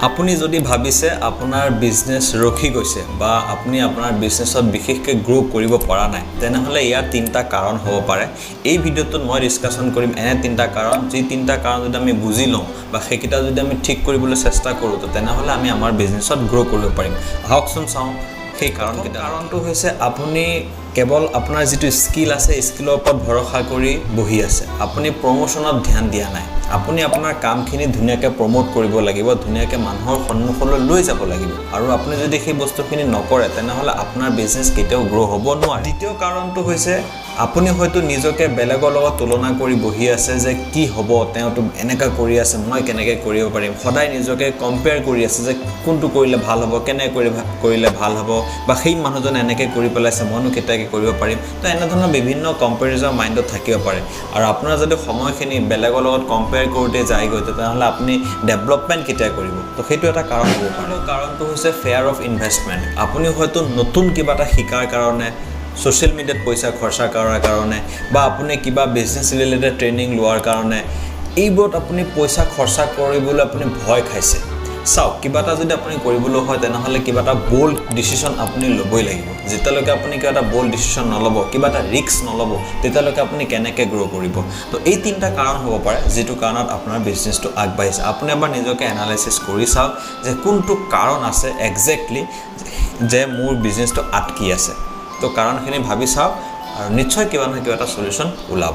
আপুনি যদি ভাবিছে আপোনাৰ বিজনেস ৰখি গৈছে বা আপুনি আপোনাৰ বিজনেসত বিশেষকৈ গ্ৰো কৰিব পৰা নাই তেনেহলে ইয়াৰ তিনটা কাৰণ হ'ব পাৰে এই ভিডিঅ'টোত মই ডিসকাশন কৰিম এনে তিনটা কাৰণ যি তিনটা কাৰণ যদি আমি বুজি লওঁ বা সেইকিটা যদি আমি ঠিক কৰিবলৈ চেষ্টা কৰো তো তেনেহলে আমি আমাৰ বিজনেসত গ্ৰো কৰিব পাৰিম আহকচোন চাওঁ সেই কাৰণটো হৈছে আপুনি কেৱল আপোনাৰ যেটো স্কিল আছে স্কিলৰ ওপৰত ভৰসা কৰি বহি আছে আপুনি প্ৰমোশনত ধ্যান দিয়া নাই আপুনি আপোনাৰ কামখিনি ধুনিয়াকে প্ৰমোট কৰিব লাগিব ধুনিয়াকে মানুহৰ সন্মুখলৈ লৈ যাব লাগিব আৰু আপুনি যদি সেই বস্তুখিনি নকৰে তেনেহলে আপোনাৰ বিজনেস কেতিয়াও গ্ৰো হ'ব নোৱাৰে দ্বিতীয় কাৰণটো হৈছে আপুনি হয়তো নিজকে বেলেগৰ লগত তুলনা কৰি বহি আছে যে কি হ'ব তেওঁটো এনেকা কৰি আছে মই কেনেকৈ কৰিব পাৰিম সদায় নিজকে কম্পেয়াৰ কৰি আছে যে কোনটো কৰিলে ভাল হ'ব কেনে কৰিলে ভাল হ'ব বা সেই মানুহজন এনেকৈ কৰি পেলাইছে মইনো কেতিয়াকে কৰিব পাৰিম তো এনে ধৰণৰ বিভিন্ন কম্পেৰিজন মাইন্ডত থাকিব পাৰে আৰু আপোনাৰ যদি সময়খিনি বেলেগৰ লগত কম্পেয়াৰ কৰোতে যায় গৈ তেনেহলে আপুনি ডেভেলপমেন্ট কেতিয়া কৰিব তো সেইটো এটা কাৰণ হ'ব পাৰে কাৰণটো হৈছে ফেয়াৰ অফ ইনভেষ্টমেন্ট আপুনি হয়তো নতুন কিবা এটা শিকাৰ কাৰণে সোশ্যাল মিডিয়াত পইচা খৰচা কৰাৰ কাৰণে বা আপুনি কিবা বিজনেস ৰিলেটেড ট্ৰেইনিং লোৱাৰ কাৰণে এইবোৰত আপুনি পইচা খৰচা কৰিবলৈ আপুনি ভয় খাইছে চাওক কিবা এটা যদি আপুনি কৰিবলৈ হয় তেনেহলে কিবা এটা বোল্ড ডিসিশন আপুনি লবই লাগিব যেতিয়ালৈকে আপুনি কিবা এটা বোল্ড ডিসিশন নলব কিবা এটা ৰিস্ক নলব তেতিয়ালৈকে আপুনি কেনেকৈ গ্ৰো কৰিব তো এই তিনটা কাৰণ হ'ব পাৰে যেটো কাৰণত আপোনাৰ বিজনেসটো আগবাঢ়িছে আপুনি এবাৰ নিজকে এনালাইসিস কৰি চাওক যে কোনটো কাৰণ আছে এক্স্যাক্টলি যে মোৰ বিজনেসটো আটকি আছে তো কাৰণখিনি ভাবি চাওক আৰু নিশ্চয় কিবা নহয় কিবা এটা সলিউশন ওলাব